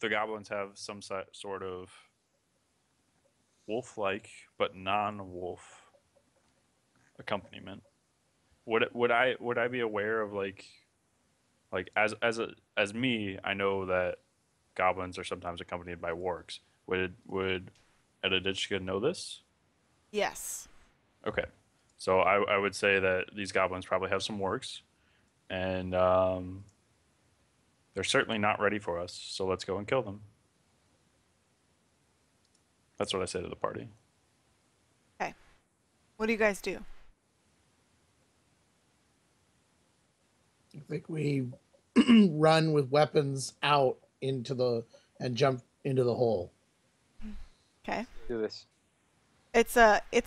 the goblins have some sort of wolf-like but non-wolf accompaniment. Would I be aware of like as me, I know that goblins are sometimes accompanied by wargs. Would Ediditchka know this? Yes. Okay, so I would say that these goblins probably have some wargs, and they're certainly not ready for us. So let's go and kill them. That's what I say to the party. Okay. What do you guys do? I think we run with weapons out into the and jump into the hole. Okay. Do this. It's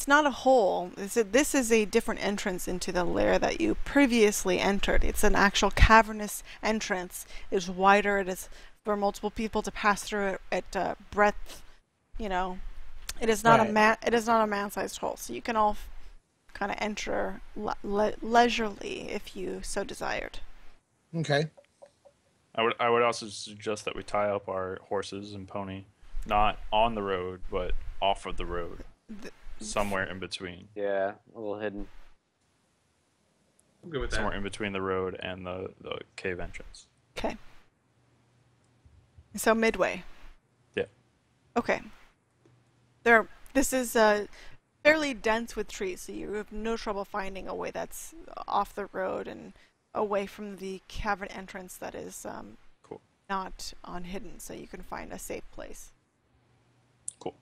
not a hole. This is a different entrance into the lair that you previously entered. It's an actual cavernous entrance. It's wider. It is for multiple people to pass through it at breadth. You know, it is not a Right. man. It is not a man-sized hole, so you can all kind of enter leisurely if you so desired. Okay. I would also suggest that we tie up our horses and pony, not on the road, but off of the road, Th- somewhere in between, Yeah, a little hidden. I'm good with that. somewhere in between the road and the cave entrance. Okay. So midway. Yeah. Okay. This is fairly dense with trees, so you have no trouble finding a way that's off the road and away from the cavern entrance that is Cool. not on hidden, so you can find a safe place. Cool.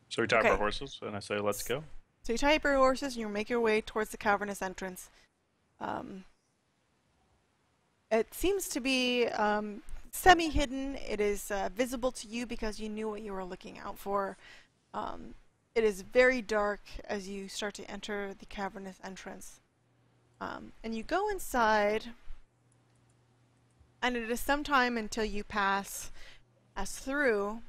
So we tie up our Okay. horses, and I say, "Let's go." So you tie up your horses and you make your way towards the cavernous entrance. It seems to be semi-hidden. It is visible to you because you knew what you were looking out for. It is very dark as you start to enter the cavernous entrance. And you go inside, and it is some time until you pass through.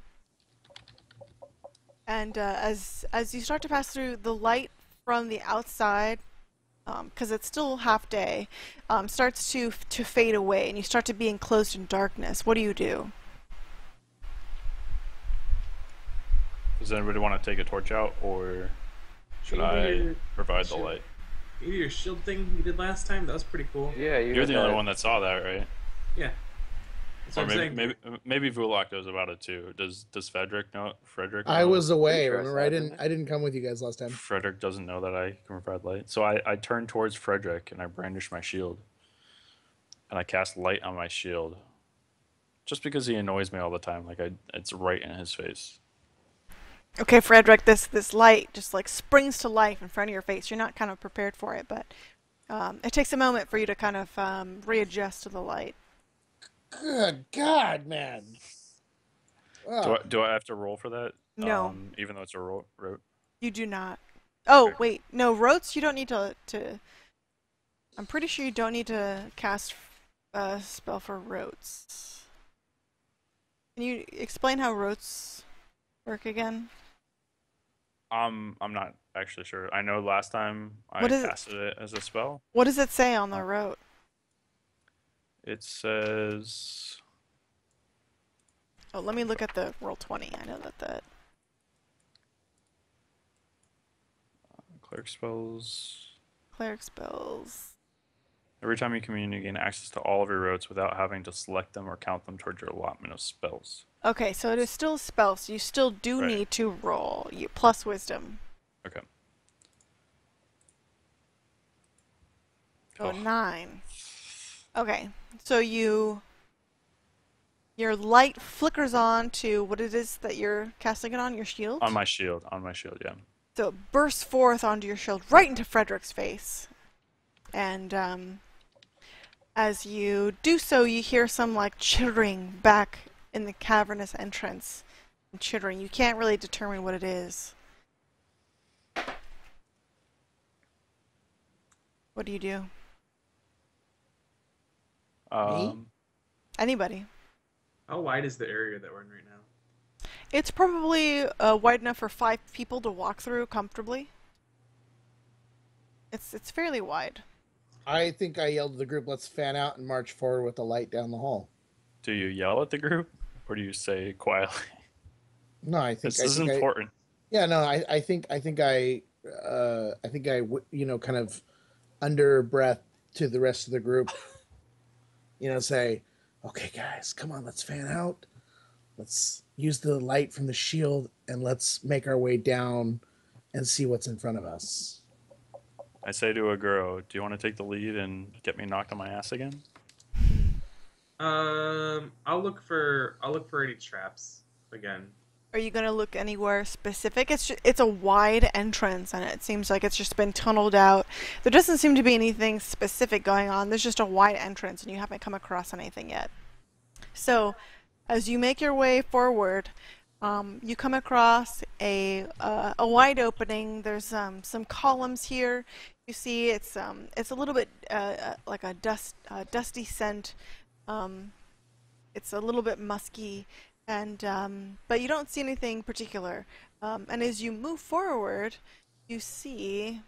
And as you start to pass through, the light from the outside, because it's still half day, starts to fade away, and you start to be enclosed in darkness. What do you do? Does anybody want to take a torch out, or should You do I your provide the shield- light? You do your shield thing you did last time. That was pretty cool. Yeah, You're did the only that. one that saw that, right? Yeah. That's what Or I'm saying. maybe Vulak knows about it too. Does Frederick know? Frederick I know? was away. sure I Remember, saw I it, didn't. didn't I? I didn't come with you guys last time. Frederick doesn't know that I can provide light. So I turn towards Frederick and I brandish my shield. And I cast light on my shield. Just because he annoys me all the time. It's right in his face. Okay, Frederick, this light just like springs to life in front of your face. You're not kind of prepared for it, but it takes a moment for you to kind of readjust to the light. Good God, man. Oh, Do I have to roll for that? No, Even though it's a roll. you do not. Oh, Okay. wait, no, rotes you don't need to. I'm pretty sure you don't need to cast a spell for rotes. Can you explain how rotes work again? I'm not actually sure. I know last time I What is it? casted it as a spell. What does it say on the rote? It says Oh, let me look at the roll 20. I know that. cleric spells. Cleric spells. Every time you commune, you gain access to all of your rotes without having to select them or count them towards your allotment of spells. Okay, so it is still a spell, so you still do Right. need to roll plus wisdom. Okay. So Oh. 9. Okay, so your light flickers on to what it is that you're casting it on, your shield. On my shield, yeah. So it bursts forth onto your shield right into Frederick's face. And as you do so, you hear some like chittering back in the cavernous entrance. Chittering. You can't really determine what it is. What do you do? Anybody? How wide is the area that we're in right now? It's probably wide enough for 5 people to walk through comfortably. It's fairly wide. I think I yelled to the group, "Let's fan out and march forward with the light down the hall." Do you yell at the group or do you say quietly? No, This is important. yeah, no, kind of under breath to the rest of the group, say, "Okay, guys, come on, let's fan out. Let's use the light from the shield and let's make our way down and see what's in front of us." I say to a girl, "Do you want to take the lead and get me knocked on my ass again?" I'll look for any traps again. Are you gonna look anywhere specific? It's a wide entrance, and it seems like it's just been tunneled out. There doesn't seem to be anything specific going on. There's just a wide entrance, and you haven't come across anything yet. So, as you make your way forward, you come across a wide opening. There's some columns here. You see, it's a little bit like a dusty scent. It's a little bit musky, and but you don't see anything particular. And as you move forward, you see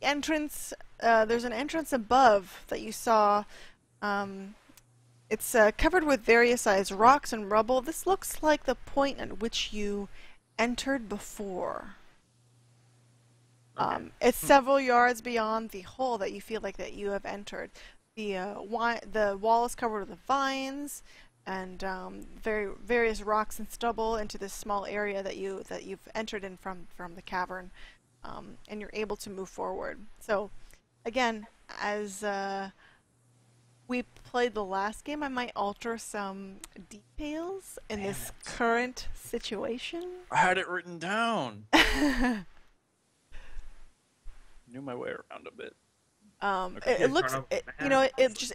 entrance. There's an entrance above that you saw. It's covered with various sized rocks and rubble. This looks like the point at which you entered before. Okay. It's several yards beyond the hole that you feel like that you have entered. The wall is covered with vines and various rocks and stubble into this small area that you've entered in from the cavern, and you're able to move forward. So, again, as we played the last game, I might alter some details in this current situation. I had it written down. Knew my way around a bit. It, it looks,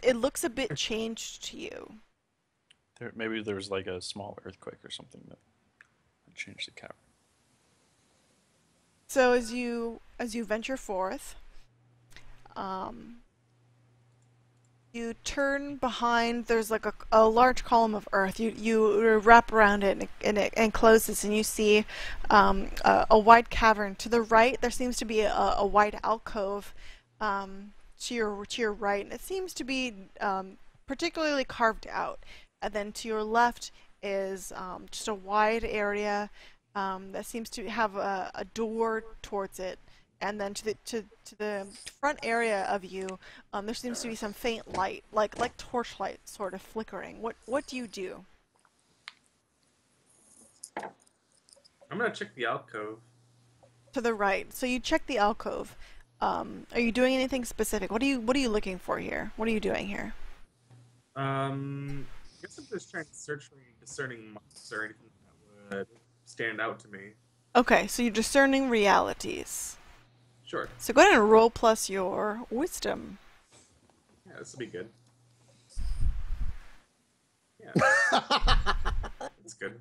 it looks a bit changed to you. Maybe there was like a small earthquake or something that changed the cavern. So as you venture forth, you turn behind. There's like a large column of earth. You wrap around it and it encloses, and you see a wide cavern. To the right, there seems to be a wide alcove. To your right, and it seems to be particularly carved out. And then to your left is just a wide area that seems to have a door towards it. And then to the front area of you, there seems to be some faint light, like torchlight, sort of flickering. What do you do? I'm gonna check the alcove. To the right. So you check the alcove. Are you doing anything specific? What are you looking for here? What are you doing here? I guess I'm just trying to search for any discerning marks or anything that would stand out to me. Okay, so you're discerning realities. Sure. So go ahead and roll plus your wisdom. Yeah, this will be good. Yeah. That's good.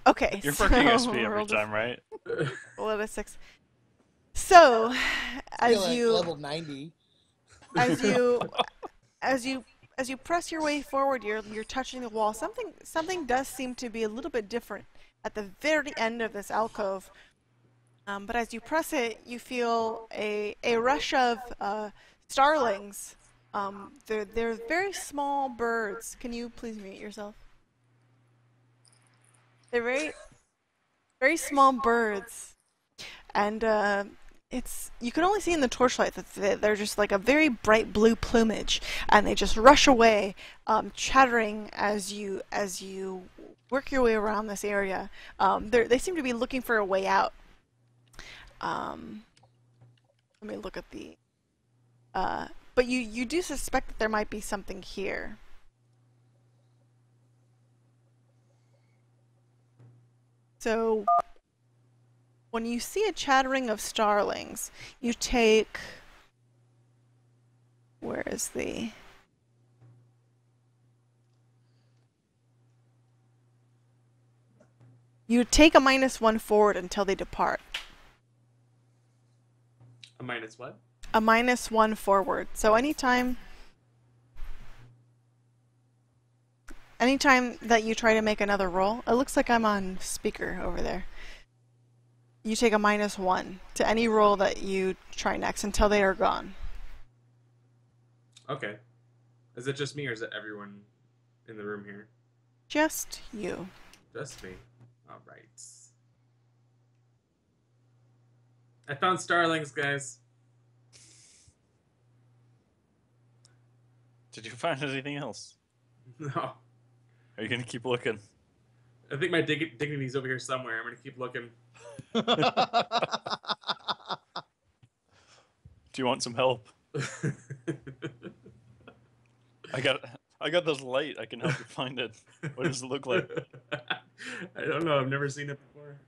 Okay, You're so working SP every roll time, right? roll a 6. So, I feel as like you level 90. as you press your way forward, you're touching the wall. Something does seem to be a little bit different at the very end of this alcove. But as you press it, you feel a rush of starlings. They're very small birds. Can you please mute yourself? They're very small birds, and you can only see in the torchlight that they're just like a very bright blue plumage, and they just rush away, chattering as you work your way around this area. They seem to be looking for a way out. Let me look at the. But you do suspect that there might be something here. So, when you see a chattering of starlings, you take. Where is the. You take a -1 forward until they depart. A minus what? A -1 forward. So anytime that you try to make another roll, it looks like I'm on speaker over there. You take a -1 to any roll that you try next until they are gone. Okay. Is it just me or is it everyone in the room here? Just you. Just me. All right. I found starlings, guys. Did you find anything else? No. Are you gonna keep looking? I think my dignity's over here somewhere. I'm gonna keep looking. Do you want some help? I got this light. I can help you find it. What does it look like? I don't know. I've never seen it before.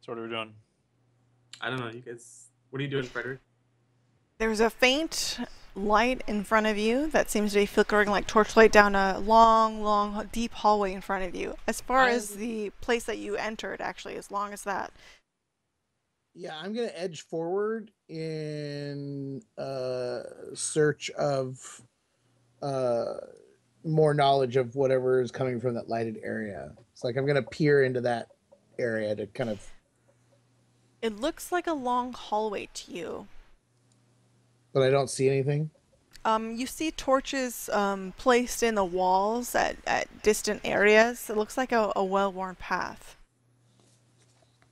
So what are we doing? I don't know. You guys, what are you doing, Frederick? There's a faint light in front of you that seems to be flickering like torchlight down a long, long, deep hallway in front of you. As far as the place that you entered, actually, as long as that. Yeah, I'm gonna edge forward in search of more knowledge of whatever is coming from that lighted area. It's like I'm gonna peer into that area to kind of. It looks like a long hallway to you. But I don't see anything. You see torches placed in the walls at distant areas. It looks like a well-worn path.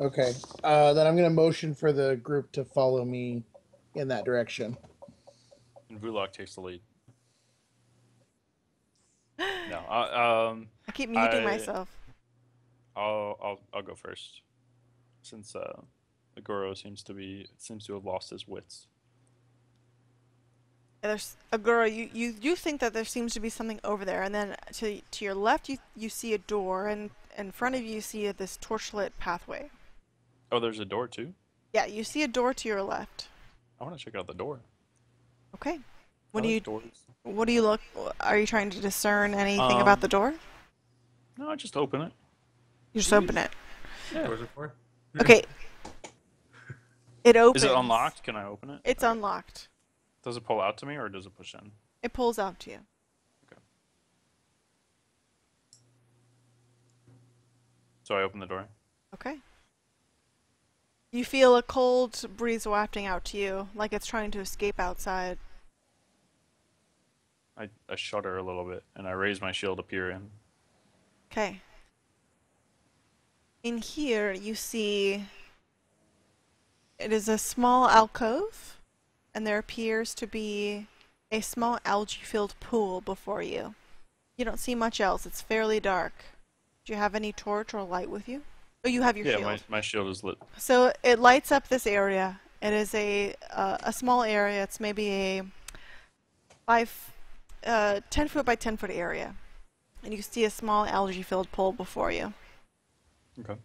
Okay. Then I'm gonna motion for the group to follow me in that direction. And Vulok takes the lead. No. I keep muting myself. I'll go first, since Agoro seems to have lost his wits. There's Agura, you think that there seems to be something over there, and then to your left you see a door, and in front of you see this torchlit pathway. Oh, there's a door too? Yeah, you see a door to your left. I want to check out the door. Okay. I like doors. What do you look? Are you trying to discern anything about the door? No, I just open it. You just open it. Yeah. What was it for? Okay. It opens. Is it unlocked? Can I open it? It's unlocked. Does it pull out to me or does it push in? It pulls out to you. Okay. So I open the door. Okay. You feel a cold breeze wafting out to you, like it's trying to escape outside. I shudder a little bit and I raise my shield to peer in. Okay. In here, you see it is a small alcove, and there appears to be a small algae-filled pool before you. You don't see much else. It's fairly dark. Do you have any torch or light with you? Oh, you have your shield. Yeah, my shield is lit. So it lights up this area. It is a small area. It's maybe a 10 foot by 10 foot area. And you see a small algae-filled pool before you. Okay.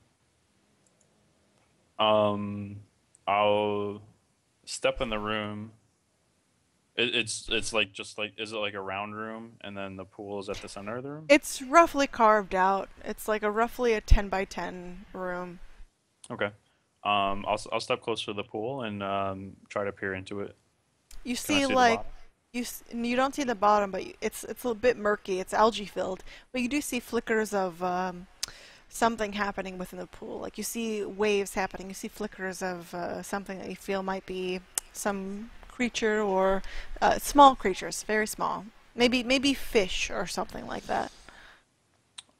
I'll step in the room. It's like is it like a round room and then the pool is at the center of the room? It's roughly carved out. It's like roughly a 10 by 10 room. Okay. I'll step closer to the pool and try to peer into it. You see like you don't see the bottom, but it's a bit murky. It's algae filled, but you do see flickers of something happening within the pool. Like you see waves happening. You see flickers of something that you feel might be some creature or small creatures, very small. Maybe fish or something like that.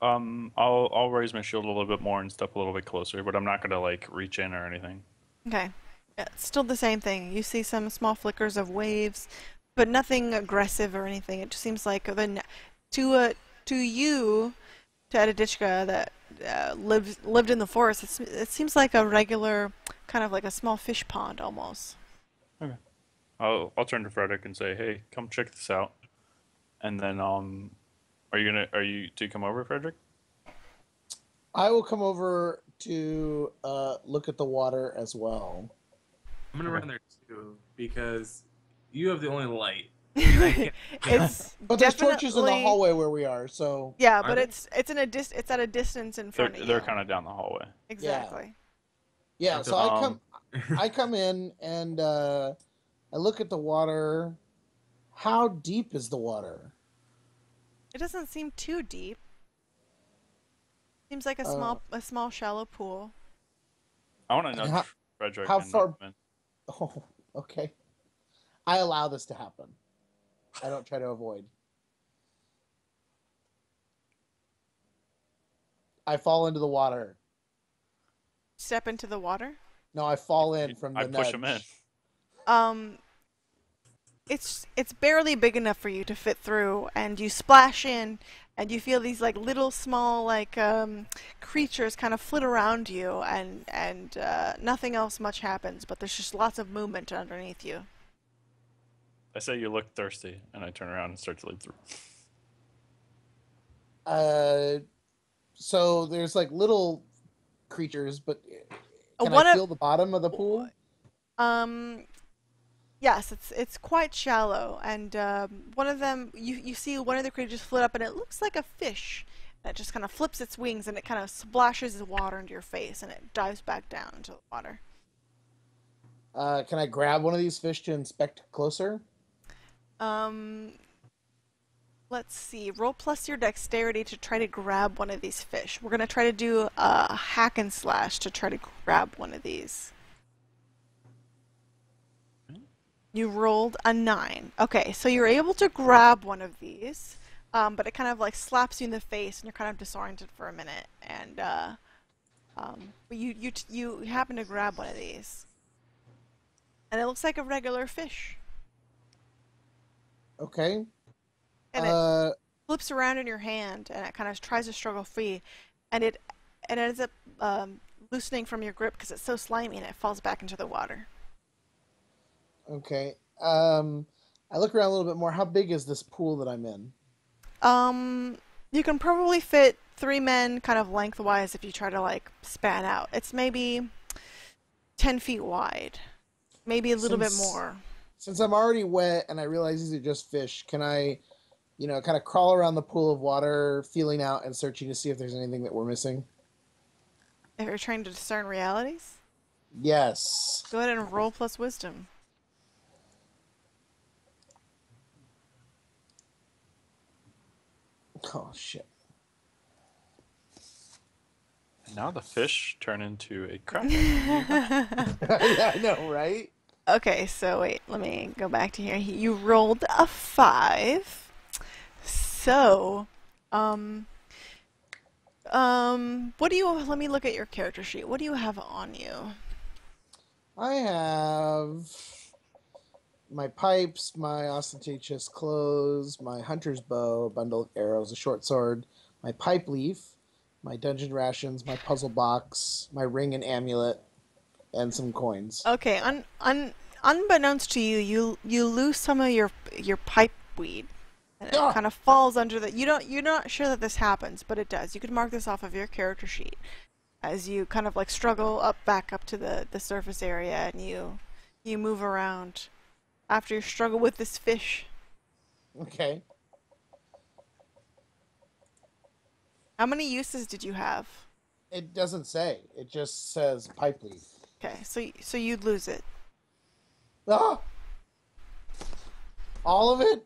I'll raise my shield a little bit more and step a little bit closer, but I'm not gonna like reach in or anything. Okay. Yeah, it's still the same thing. You see some small flickers of waves, but nothing aggressive or anything. It just seems like to you, to Adadichka that lived in the forest. It seems like a regular kind of like a small fish pond almost. Okay. I'll turn to Frederick and say, "Hey, come check this out." And then do you come over, Frederick? I will come over to look at the water as well. I'm gonna run there too because you have the only light. It's But there's torches in the hallway where we are, so yeah, but it's at a distance in front of you. They're kind of down the hallway. Exactly. Yeah, so I come in and I look at the water. How deep is the water? It doesn't seem too deep. Seems like Uh, a small shallow pool. I want to and nudge Frederick how and knock far? him in. Oh, okay. I allow this to happen. I don't try to avoid. I fall into the water. Step into the water. No, I fall in from I the push him in. nudge. Um, it's barely big enough for you to fit through, and you splash in, and you feel these like little small like creatures kind of flit around you, and nothing else much happens, but there's just lots of movement underneath you. I say you look thirsty, and I turn around and start to lead through. Uh, so there's like little creatures, but can I One of feel the bottom of the pool? um yes, it's quite shallow, and one of them you see one of the creatures flit up, and it looks like a fish. And it just kind of flips its wings, and it kind of splashes the water into your face, and it dives back down into the water. Can I grab one of these fish to inspect closer? Um, let's see. Roll plus your dexterity to try to grab one of these fish. We're gonna try to do a hack and slash to try to grab one of these. You rolled a 9. Okay, so you're able to grab one of these, but it kind of like slaps you in the face, and you're kind of disoriented for a minute. And but you happen to grab one of these, and it looks like a regular fish, Okay. and it Uh, flips around in your hand, and it kind of tries to struggle free, and it ends up loosening from your grip because it's so slimy, and it falls back into the water. okay. I look around a little bit more. How big is this pool that I'm in? Um, you can probably fit 3 men kind of lengthwise if you try to like span out. It's maybe 10 feet wide, maybe a little bit Since more. since I'm already wet and I realize these are just fish, can I, kind of crawl around the pool of water, feeling out and searching to see if there's anything that we're missing? If you're trying to discern realities, Yes. go ahead and roll plus wisdom. Oh shit. And now the fish turn into a kraken. Yeah, I know, right? Okay, so wait, let me go back to here. You rolled a 5. So, what do you, let me look at your character sheet. What do you have on you? I have my pipes, my ostentatious clothes, my hunter's bow, a bundle of arrows, a short sword, my pipe leaf, my dungeon rations, my puzzle box, my ring and amulet, and some coins. Okay, unbeknownst to you, you lose some of your pipe weed, and it Ah! kind of falls under the. You're not sure that this happens, but it does. You could mark this off of your character sheet as you kind of like struggle back up to the surface area, and you move around after you struggle with this fish. Okay. How many uses did you have? It doesn't say. It just says pipe leaf. Okay, so you'd lose it. Ah! All of it?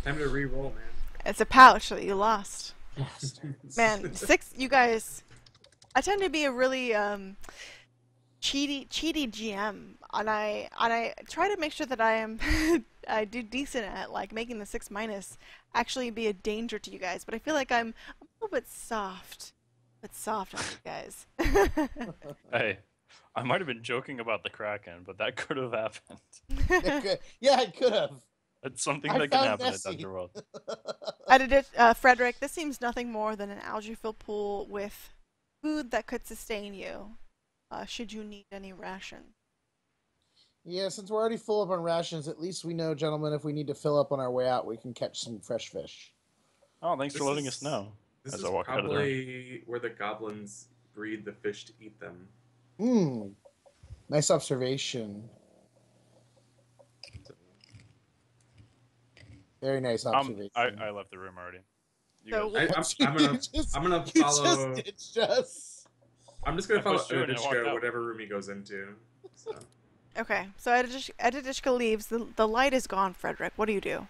Time to re-roll, man. It's a pouch that you lost. Bastards. Man, 6. You guys. I tend to be a really cheaty GM, and I try to make sure that I am I do decent at like making the 6 minus actually be a danger to you guys. But I feel like I'm a little bit soft, on you guys. Hey, I might have been joking about the kraken, but that could have happened. Yeah, it could have. It's something I that can found happen in Nessie. Dungeon World. Frederick, this seems nothing more than an algae-filled pool with food that could sustain you, should you need any ration. Yeah, since we're already full up on rations, at least we know, gentlemen, if we need to fill up on our way out, we can catch some fresh fish. Oh, thanks This for letting is- us know. This As is I walk out of the room. probably where the goblins breed the fish to eat them. Hmm. Nice observation. So, Very nice observation. I left the room already. You So- guys, I'm gonna You follow. just ditched us. I'm just gonna I follow pushed you and I walked Odishka out. whatever room he goes into. So. Okay, so Edidishka leaves. The light is gone, Frederick. What do you do?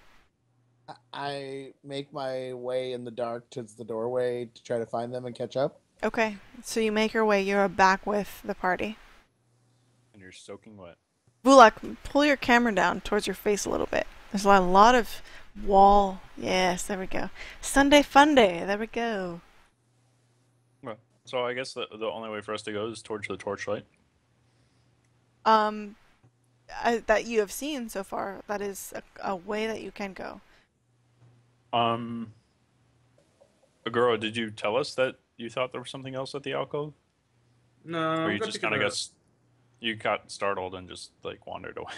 I make my way in the dark towards the doorway to try to find them and catch up. Okay, so you make your way. You're back with the party. And you're soaking wet. Bulak, pull your camera down towards your face a little bit. There's a lot of wall. Yes, there we go. Sunday fun day. There we go. Well, so I guess the only way for us to go is towards the torchlight. Um, that you have seen so far, that is a way that you can go. Um, Aguro, did you tell us that you thought there was something else at the alcove? No, Or I'm you gonna just take kind of another. you got startled and just like wandered away?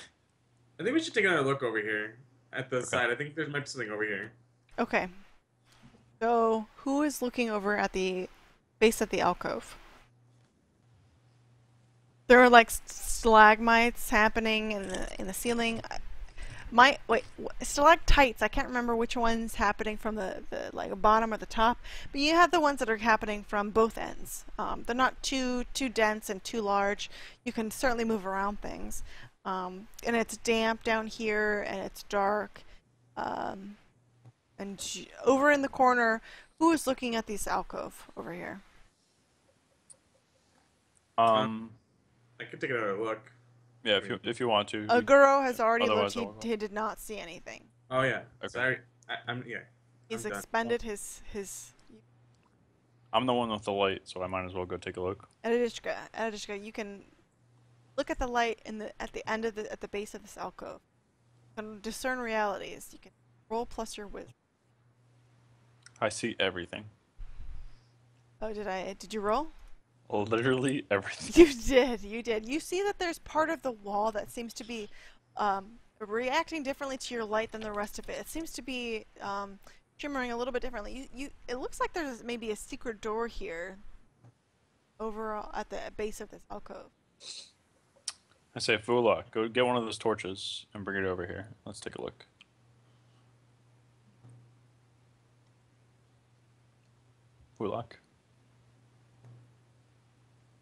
I think we should take another look over here at the Okay. side. I think there might be something over here. Okay. So, who is looking over at the base of the alcove? There are like stalagmites happening in the ceiling. Stalactites. I can't remember which one's happening from the like bottom or the top, but you have the ones that are happening from both ends. They're not too dense and too large. You can certainly move around things, and it's damp down here and it's dark. Um, and over in the corner, who is looking at this alcove over here? Uh, Um, I could take another look. yeah, if you want to. Guro has already looked. Otherwise, He did not see anything. Oh yeah. Okay. Sorry. I'm yeah. He's I'm done. expended his I'm the one with the light, so I might as well go take a look. Edishka, you can look at the light at the end of at the base of this alcove. You can discern realities. You can roll plus your wisdom. I see everything. Oh, did you roll? Literally everything. You did. You see that there's part of the wall that seems to be reacting differently to your light than the rest of it. It seems to be shimmering a little bit differently. It looks like there's maybe a secret door here over at the base of this alcove. I say, Fula, go get one of those torches and bring it over here. Let's take a look. Fulak.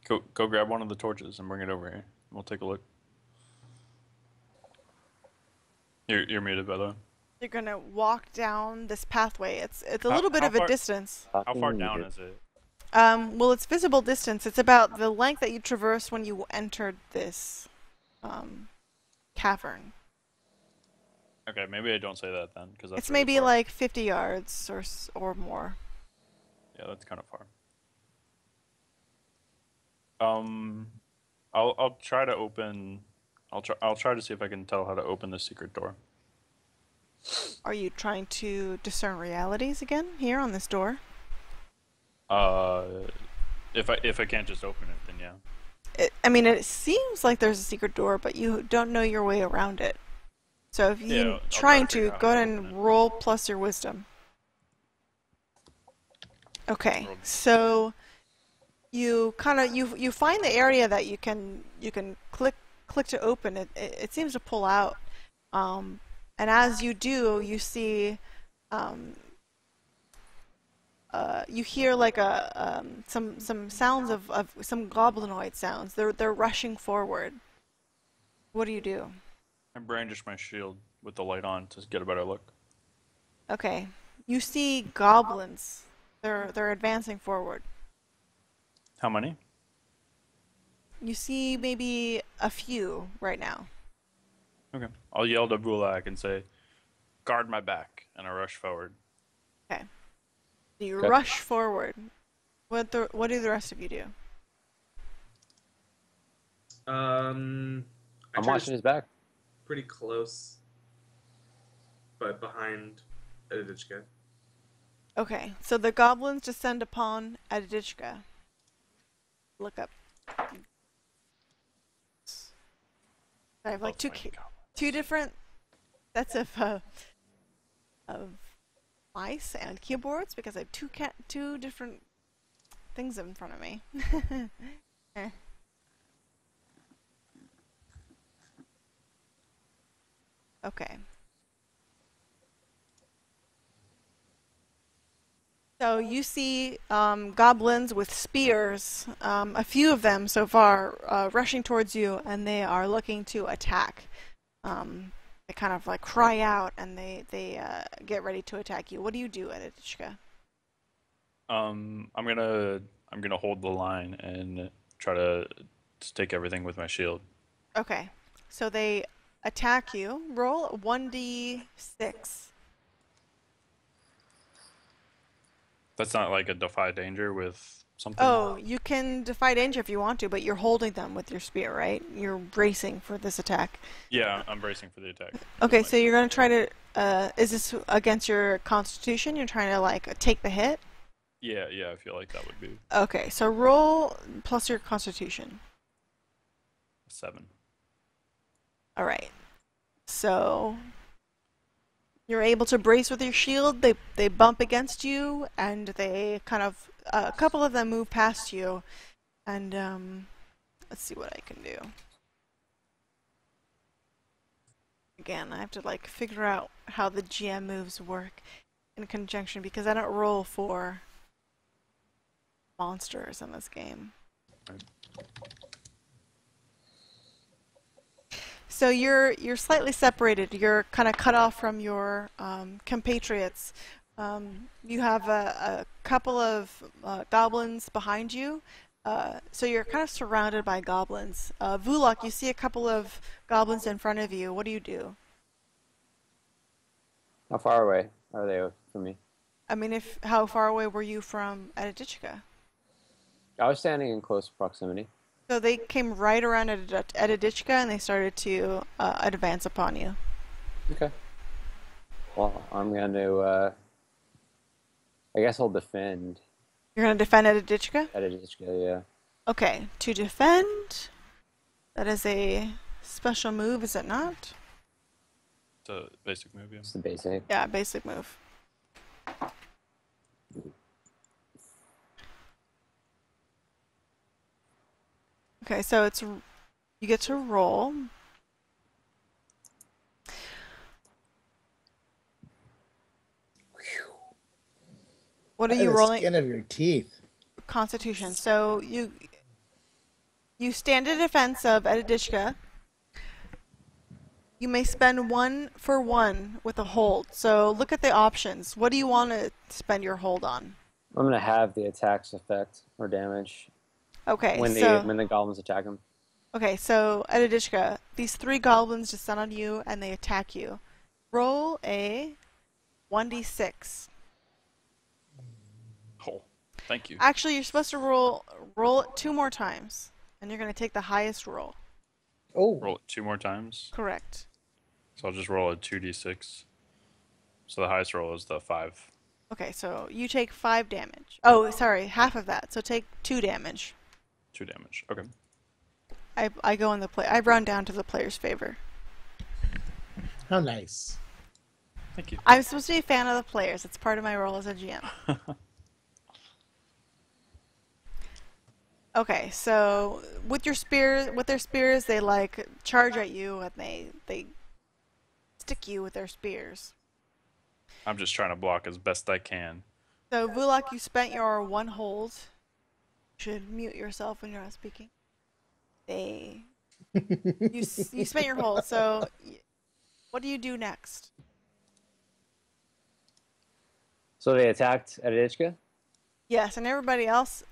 Go grab one of the torches and bring it over here. We'll take a look. You're muted, by the way. You're gonna walk down this pathway. It's a How- little bit how of a far- distance. How far down is it? Well, it's visible distance. It's about the length that you traversed when you entered this cavern. Okay, maybe I don't say that then, because that's It's really maybe far. like 50 yards or more. Yeah, that's kind of far. Um, I'll try to open. I'll try to see if I can tell how to open this secret door. Are you trying to discern realities again here on this door? Uh, if I can't just open it, then yeah. I mean, it seems like there's a secret door, but you don't know your way around it. So if Yeah, you're I'll try trying to figure to, out go how to ahead open and it. roll plus your wisdom. Okay, Roll. so you kind of you find the area that you can click to open it. It seems to pull out, and as you do, you see you hear like some sounds of some goblinoid sounds. They're rushing forward. What do you do? I brandish my shield with the light on to get a better look. Okay, you see goblins. They're advancing forward. How many? You see maybe a few right now. Okay. I'll yell to Bulak and say, "Guard my back," and I rush forward. Okay. You Okay. rush forward. What do the rest of you do? I I'm try to watching his back. pretty close, but behind Edichka. Okay, so the goblins descend upon Aditchka. Look up. I have like Oh, my God. two different sets of mice and keyboards because I have two different things in front of me. Eh. Okay. So you see goblins with spears, a few of them so far, rushing towards you, and they are looking to attack. They kind of like cry out and they get ready to attack you. What do you do, Edichka? I'm gonna hold the line and try to take everything with my shield. Okay, so they attack you. Roll 1d6. That's not like a defy danger with something. Oh, you can defy danger if you want to, but you're holding them with your spear, right? You're bracing for this attack. Yeah, I'm bracing for the attack with Okay, my so you're shield. gonna try to. Is this against your constitution? You're trying to like take the hit? Yeah, yeah, I feel like that would be Okay, so roll plus your constitution. 7. All right. So you're able to brace with your shield. They bump against you, and they kind of a couple of them move past you, and let's see what I can do. Again, I have to like figure out how the GM moves work in conjunction because I don't roll for monsters in this game. Right. So you're slightly separated. You're kind of cut off from your compatriots. You have a couple of goblins behind you. So you're kind of surrounded by goblins. Vulok, you see a couple of goblins in front of you. What do you do? How far away are they from me? I mean, how far away were you from Edichka? I was standing in close proximity. So they came right around Edichka and they started to advance upon you. Okay. Well, I'm going to, I guess I'll defend You're going to defend Edichka? Edichka, yeah. Okay, to defend, that is a special move, is it not? It's a basic move, yeah. It's the basic. Yeah, basic move. Okay, so it's you get to roll. What are By you the rolling? skin of your teeth. Constitution. So you stand in defense of Edidishka. You may spend 1 for 1 with a hold. So look at the options. What do you want to spend your hold on? I'm going to have the attack's effect or damage Okay, when the goblins attack him. Okay, so Edidishka, these 3 goblins descend on you and they attack you. Roll a 1d6. Oh, thank you. Actually, you're supposed to roll it 2 more times, and you're going to take the highest roll. Oh, Roll it 2 more times. Correct. So I'll just roll a 2d6. So the highest roll is the 5. Okay, so you take 5 damage. Oh, sorry, half of that. So take 2 damage. 2 damage. Okay. I go in the play. I run down to the player's favor. how nice. Thank you. I'm supposed to be a fan of the players. It's part of my role as a GM. Okay, so with their spears, they like charge at you and they stick you with their spears. I'm just trying to block as best I can. So Vulak, you spent your 1 hold. You should mute yourself when you're not speaking. You spent your hold. So what do you do next? So they attacked Edichka? Yes, and everybody else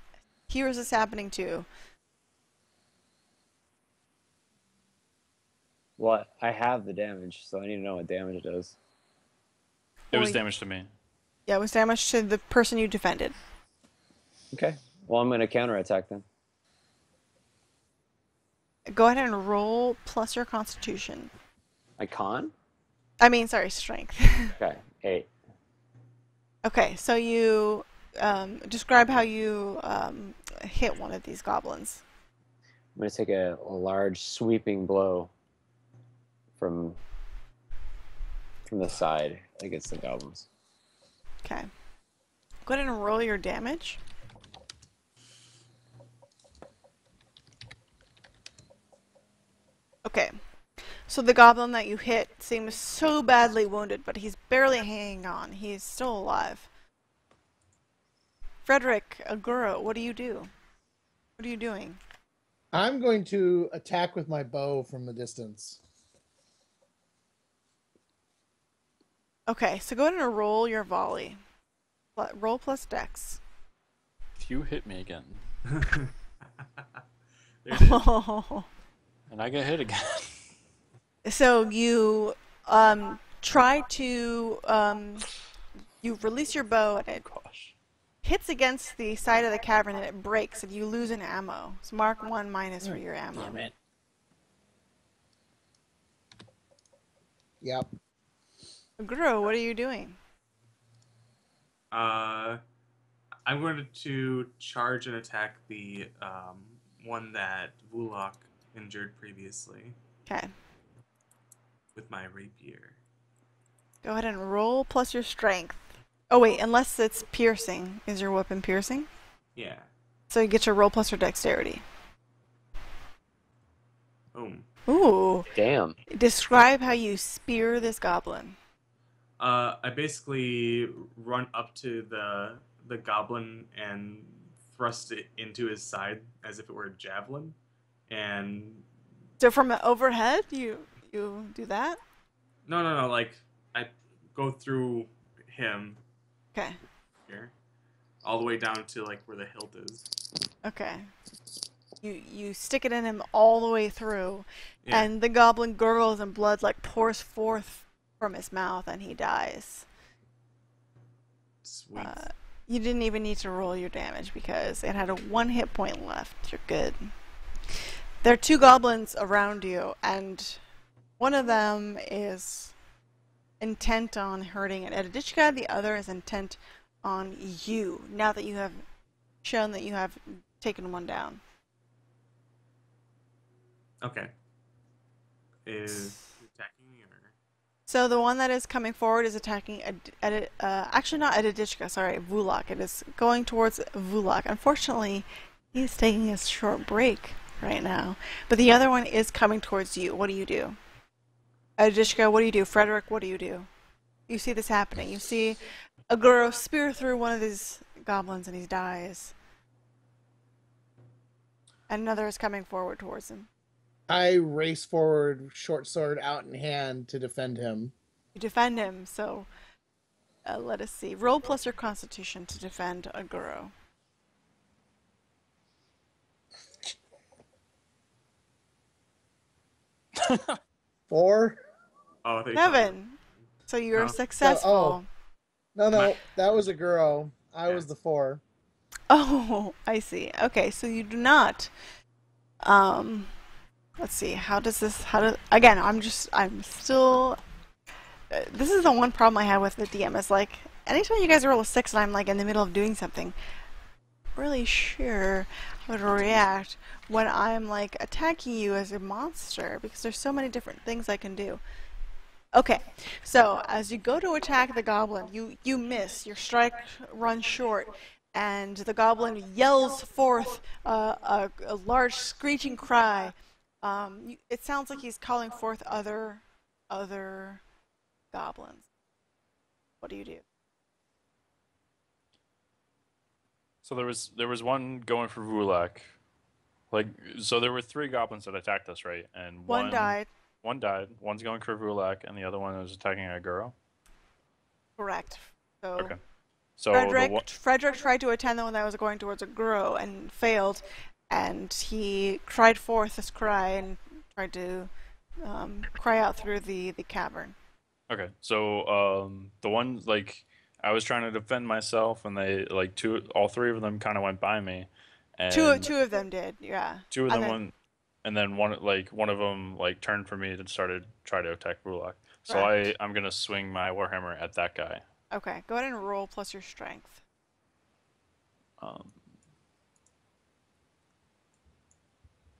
hears this happening too. Well, I have the damage, so I need to know what damage it does. It was Well, damage to me. Yeah, it was damage to the person you defended. Okay. Well, I'm going to counterattack then. Go ahead and roll plus your constitution. My con? I mean, sorry, strength. Okay. 8. Okay, so you describe how you hit one of these goblins. I'm going to take a large sweeping blow from the side against the goblins. Okay. Go ahead and roll your damage. Okay. So the goblin that you hit seems so badly wounded, but he's barely hanging on. He's still alive. Frederick, Aguro, what do you do? What are you doing? I'm going to attack with my bow from a distance. Okay, so go ahead and roll your volley. Roll plus dex. If you hit me again, There it is. and I get hit again. So you try to you release your bow and it Gosh. hits against the side of the cavern and it breaks and you lose an ammo. So mark 1 minus for your ammo. Damn it. Yep. Guro, what are you doing? I'm going to charge and attack the one that Vulok injured previously Okay. with my rapier. Go ahead and roll plus your strength. Oh wait, unless it's piercing. Is your weapon piercing? Yeah. So you get your roll plus your dexterity. Boom. Ooh. Damn. Describe how you spear this goblin. I basically run up to the goblin and thrust it into his side as if it were a javelin, and So from overhead, you do that? no, like I go through him Okay. here, all the way down to like where the hilt is. Okay. You stick it in him all the way through, Yeah. and the goblin gurgles and blood like pours forth from his mouth, and he dies. Sweet. You didn't even need to roll your damage because it had a 1 hit point left. You're good. There are 2 goblins around you, and one of them is intent on hurting an Edidishka, the other is intent on you, now that you have shown that you have taken one down. Okay. Is he attacking me or? So the one that is coming forward is attacking, actually not Edidishka, sorry, Vulok. It is going towards Vulok. Unfortunately, he's taking a short break right now. But the other one is coming towards you. What do you do? Edidishka, what do you do? Frederick, what do you do? You see this happening. You see a girl spear through one of these goblins and he dies. And another is coming forward towards him. I race forward, short sword out in hand to defend him. You defend him, so let us see. Roll plus your constitution to defend a Guro. 4? Oh, I thought you 7. So you're No. successful. No, that was a girl. I was the 4. Oh, I see. Okay, so you do not. Let's see. Again, I'm still. This is the one problem I have with the DM. Is like anytime you guys roll a 6 and I'm like in the middle of doing something, I'm really sure how to react when I'm like attacking you as a monster because there's so many different things I can do. Okay, so as you go to attack the goblin, you miss. Your strike runs short, and the goblin yells forth a large screeching cry. It sounds like he's calling forth other goblins. What do you do? So there was one going for Vulak. Like, so there were 3 goblins that attacked us, right? And One died. One died. One's going for Vulak, and the other one is attacking a girl. Correct. So Okay. So Frederick tried to attend the one that was going towards a Guro and failed, and he cried forth this cry and tried to cry out through the cavern. Okay. So the one, like, I was trying to defend myself, and they like all 3 of them kind of went by me, and Two of them did, yeah. 2 of And them then- went, and then one of them like turned for me and started try to attack Vulak. So Correct. I'm gonna swing my warhammer at that guy. Okay, go ahead and roll plus your strength.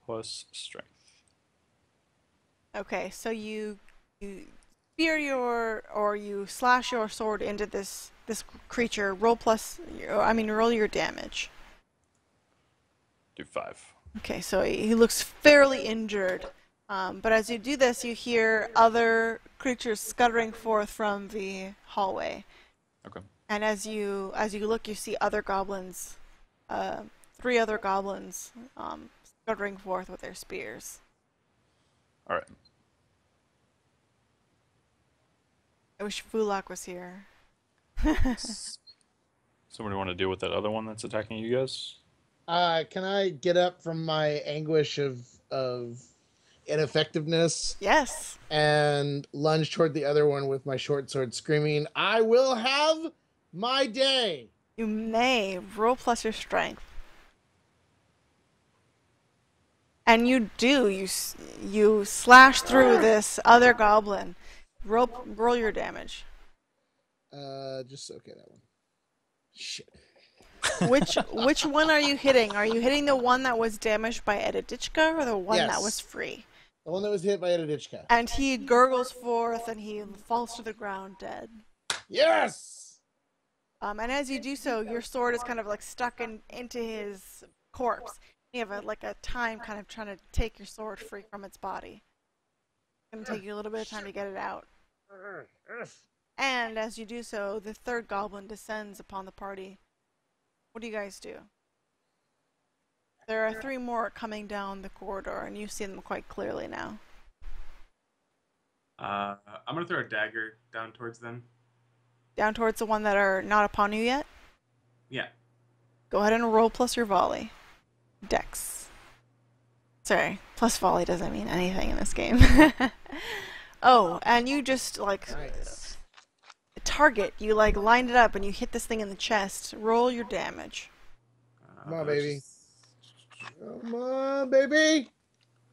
Plus strength. Okay, so you spear you slash your sword into this creature. Roll your damage. Do 5. Okay, so he looks fairly injured. But as you do this, you hear other creatures scuttering forth from the hallway. Okay. And as you look, you see other goblins, 3 other goblins, scuttering forth with their spears. All right. I wish Fulak was here. Somebody want to deal with that other one that's attacking you guys? Can I get up from my anguish of ineffectiveness Yes. and lunge toward the other one with my short sword, screaming, "I will have my day!" You may roll plus your strength. And you do. You slash through this other goblin. Roll your damage. Just okay, that one. Shit. Which one are you hitting? Are you hitting the one that was damaged by Editichka or the one that Yes. was free? The one that was hit by Editichka. And he gurgles forth and he falls to the ground dead. Yes! And as you do so, your sword is kind of like stuck into his corpse. You have a time kind of trying to take your sword free from its body. It's going to take you a little bit of time to get it out. And as you do so, the third goblin descends upon the party. What do you guys do? There are 3 more coming down the corridor, and you see them quite clearly now. I'm gonna throw a dagger down towards them. Down towards the one that are not upon you yet? Yeah. Go ahead and roll plus your volley. Dex. Sorry, plus volley doesn't mean anything in this game. Oh, and you just, Nice. target. You, lined it up and you hit this thing in the chest. Roll your damage. Come on, baby. Come on, baby!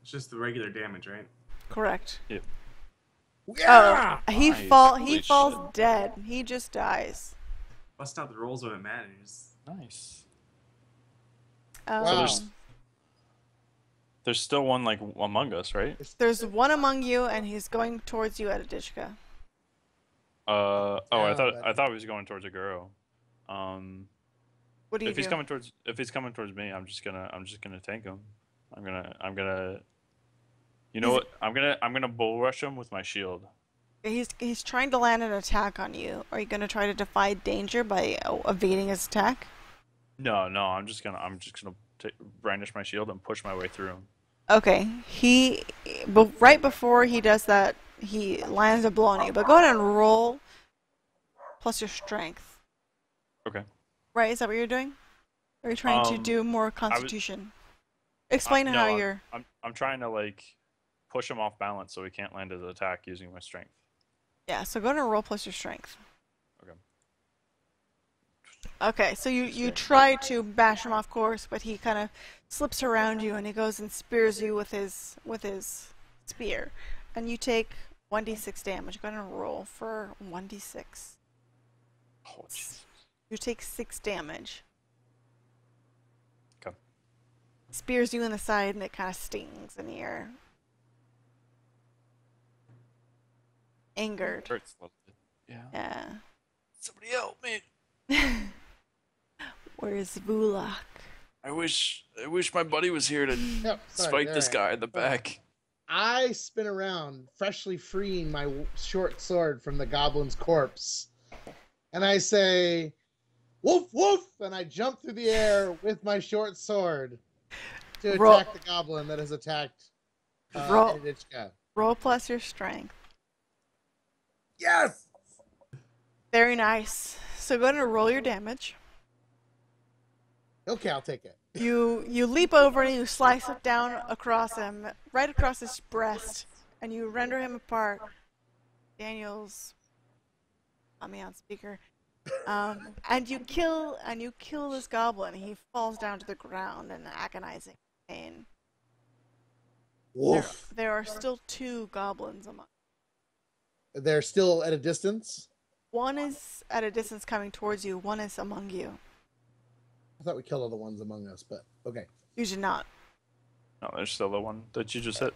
It's just the regular damage, right? Correct. Yeah! Oh, he Nice. falls Holy shit. dead. He just dies. Bust out the rolls when it matters. Nice. Wow. There's still one among us, right? There's one among you, and he's going towards you at Adishka. I Yeah, thought he was going towards a girl. What do you If do? he's coming towards me, I'm just gonna tank him. I'm gonna. You know what? I'm gonna bull rush him with my shield. He's trying to land an attack on you. Are you going to try to defy danger by evading his attack? No, I'm just gonna brandish my shield and push my way through him. Okay. Right before he does that, he lands a blow on you. But go ahead and roll plus your strength. Okay. Right? Is that what you're doing? Or are you trying to do more Constitution? Explain no, how you're. I'm trying to push him off balance so he can't land his attack using my strength. Yeah. So go ahead and roll plus your strength. Okay. Okay, so you try to bash him off course, but he kind of slips around you and he goes and spears you with his spear, and you take 1d6 damage. Go ahead and roll for 1d6. Oh, Jesus. You take 6 damage. Okay. Spears you in the side and it kind of stings, and you're angered. Hurts a little bit. Yeah. Yeah. Somebody help me. Where's Vulak? I wish my buddy was here to Yep, sorry, spike this alright. guy in the back. I spin around, freshly freeing my short sword from the goblin's corpse, and I say, "Woof, woof!" and I jump through the air with my short sword to Roll. attack the goblin that has attacked Roll. Edichka. Roll plus your strength. Yes! Very nice. So go ahead and roll your damage. Okay, I'll take it. You leap over and you slice it down across him, right across his breast, and you render him apart. Daniel's on me on speaker, and you kill this goblin. He falls down to the ground in agonizing pain. Woof. There are still 2 goblins among. They're still at a distance? One is at a distance coming towards you. One is among you. I thought we killed all the ones among us, but okay. You did not. No, there's still the one that you just hit.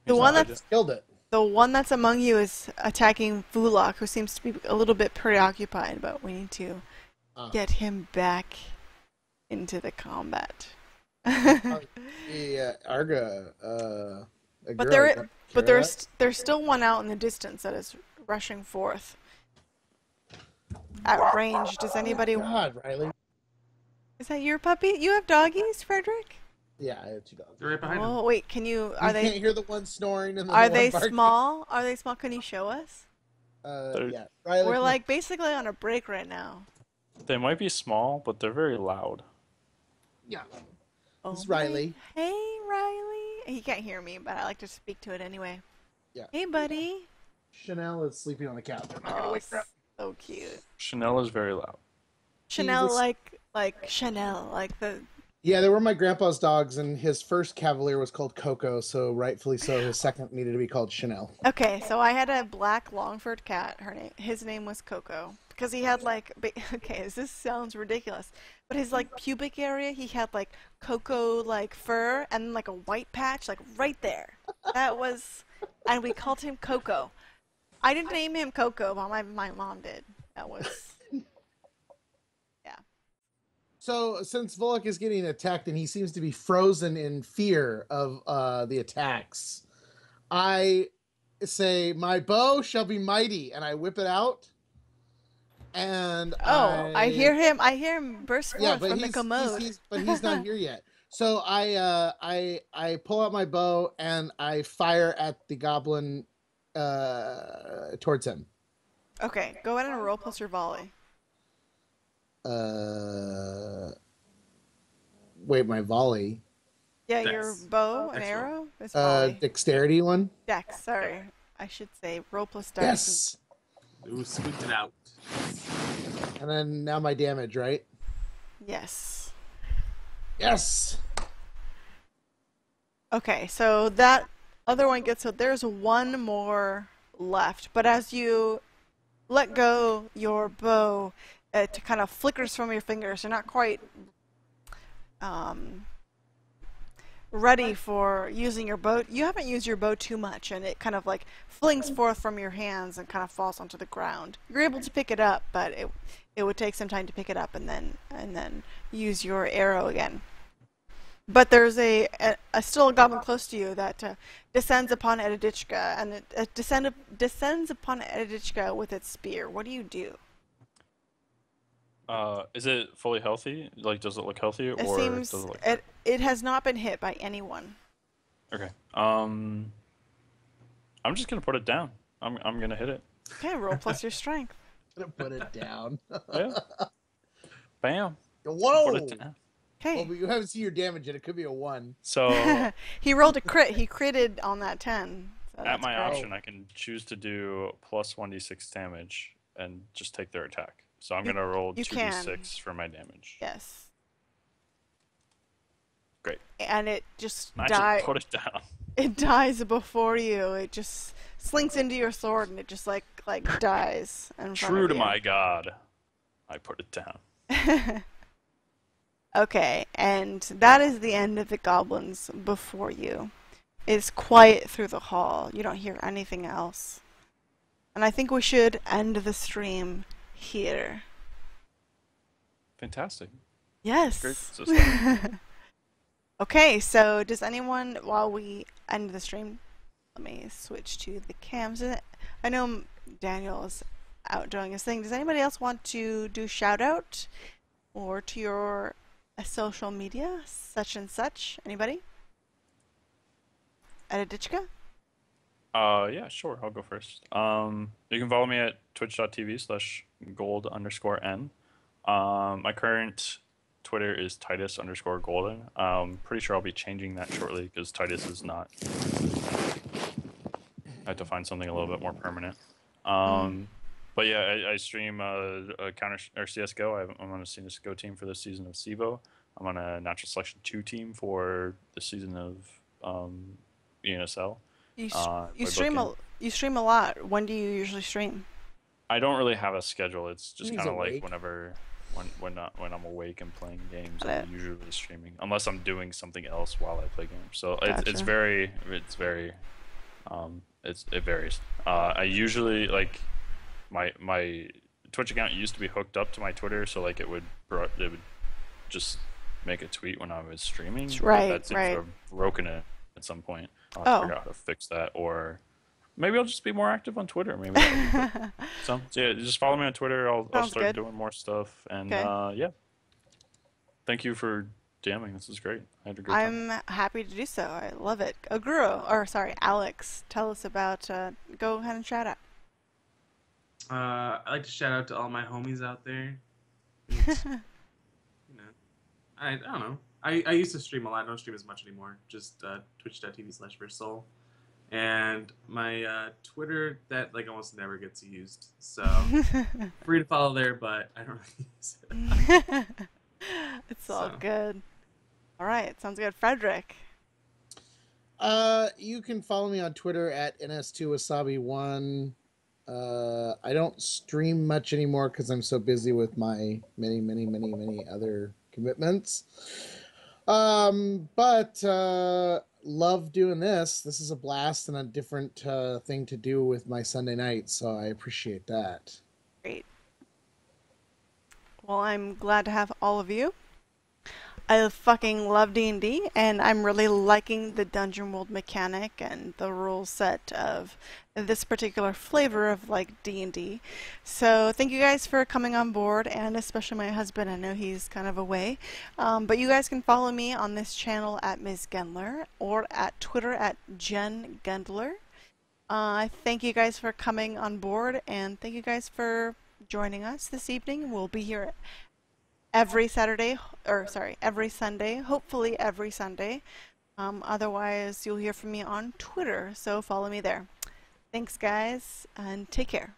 The He's one not that's Killed it. The one that's among you is attacking Vulak, who seems to be a little bit preoccupied, but we need to get him back into the combat. Yeah, Arga. A But girl, there's still one out in the distance that is rushing forth at range. Does anybody? God, Riley. Is that your puppy? You have doggies, Frederick? Yeah, I have 2 dogs. They're right behind him. Oh wait, can you? Are You can't they? hear the one snoring and the Are one they barking. small? Are they small? Can you show us? Yeah, Riley. We're like basically on a break right now. They might be small, but they're very loud. Yeah. Oh, This is Riley. Hey, Riley. He can't hear me, but I like to speak to it anyway. Yeah. Hey, buddy. Chanel is sleeping on the couch. I'm not gonna Oh, wake her up. so cute. Chanel is very loud. Chanel, was- like Chanel, like the. Yeah, they were my grandpa's dogs, and his first Cavalier was called Coco, so rightfully so, his second needed to be called Chanel. Okay, so I had a black long-furred cat. His name was Coco because he had like. Okay, this sounds ridiculous, but his like pubic area, he had like cocoa like fur and like a white patch like right there. That was, and we called him Coco. I didn't name him Coco, but my mom did. That was. So, since Volok is getting attacked and he seems to be frozen in fear of the attacks, I say, "My bow shall be mighty," and I whip it out. And I hear him. I hear him burst forth from the commode. But he's not here yet. So I pull out my bow and I fire at the goblin towards him. Okay, go ahead and roll plus your volley. Wait, my volley. Yeah, Dex. your bow and Dex roll. arrow is volley. Dexterity one. Dex, sorry. I should say roll plus dex. Yes. Ooh, squeaked it out. And then now my damage, right? Yes. Yes. Okay, so that other one gets, so there's one more left. But as you let go your bow, it kind of flickers from your fingers. You're not quite ready for using your bow. You haven't used your bow too much, and it kind of like flings forth from your hands and kind of falls onto the ground. You're able to pick it up, but it would take some time to pick it up and then use your arrow again. But there's still a goblin close to you that descends upon Eddichka, and it descends upon Eddichka with its spear. What do you do? Is it fully healthy? Like, does it look healthy, It or seems does it look? it has not been hit by anyone. Okay. I'm just gonna put it down. I'm gonna hit it. Okay, roll plus your strength. I'm gonna put it down. Yeah. Bam. Whoa. Put it down. Well, Okay. but you haven't seen your damage yet. It could be a 1. So He rolled a crit. He critted on that 10. So at that's my great. option, I can choose to do plus 1d6 damage and just take their attack. So I'm gonna roll you 2d6 for my damage. Yes. Great. And it just I dies. just put it down. It dies before you. It just slinks into your sword, and it just like dies. In front True of to you. my god, I put it down. Okay, and that is the end of the goblins before you. It's quiet through the hall. You don't hear anything else. And I think we should end the stream here. Fantastic. Yes. Great system. Okay, so does anyone, while we end the stream, let me switch to the cams. I know Daniel is out doing his thing. Does anybody else want to do shout out or to your social media, such and such? Anybody? Eddichka? Yeah, sure. I'll go first. You can follow me at twitch.tv/gold_n. My current Twitter is Titus_golden. Pretty sure I'll be changing that shortly because Titus is not. I have to find something a little bit more permanent. But yeah, I stream Counter or CS:GO. I'm on a CS:GO team for this season of CEVO. I'm on a Natural Selection 2 team for the season of ENSL. You by stream booking. you stream a lot. When do you usually stream? I don't really have a schedule. It's just He's kind of like awake. whenever, when I'm awake and playing games, Got I'm usually streaming, unless I'm doing something else while I play games. So it's Gotcha. very it varies. I usually like my Twitch account used to be hooked up to my Twitter, so like it would just make a tweet when I was streaming. but Right, that seems right. to have broken it at some point. I'll have to figure out how to fix that, or maybe I'll just be more active on Twitter. Maybe that'll be good. So yeah, just follow me on Twitter. I'll Sounds start good. doing more stuff. And Okay. yeah, thank you for DMing. This is great. I had a great time. I'm happy to do so. I love it. Alex, tell us about. Go ahead and shout out. I like to shout out to all my homies out there. And, you know, I don't know. I used to stream a lot. I don't stream as much anymore. Just twitch.tv/versol. And my Twitter, that like almost never gets used. So free to follow there, but I don't really use it. It's all So. good. All right, sounds good. Frederick. You can follow me on Twitter at ns2wasabi1. I don't stream much anymore because I'm so busy with my many other commitments. But love doing this. This is a blast and a different thing to do with my Sunday night, so I appreciate that. Great. Well, I'm glad to have all of you. I fucking love D&D, and I'm really liking the dungeon world mechanic and the rule set of this particular flavor of like D&D. So thank you guys for coming on board, and especially my husband. I know he's kind of away, but you guys can follow me on this channel at Ms. Gendler or at Twitter at Jen Gendler. Thank you guys for coming on board, and thank you guys for joining us this evening. We'll be here every Saturday, or sorry, every Sunday, hopefully every Sunday. Otherwise, you'll hear from me on Twitter, so follow me there. Thanks, guys, and take care.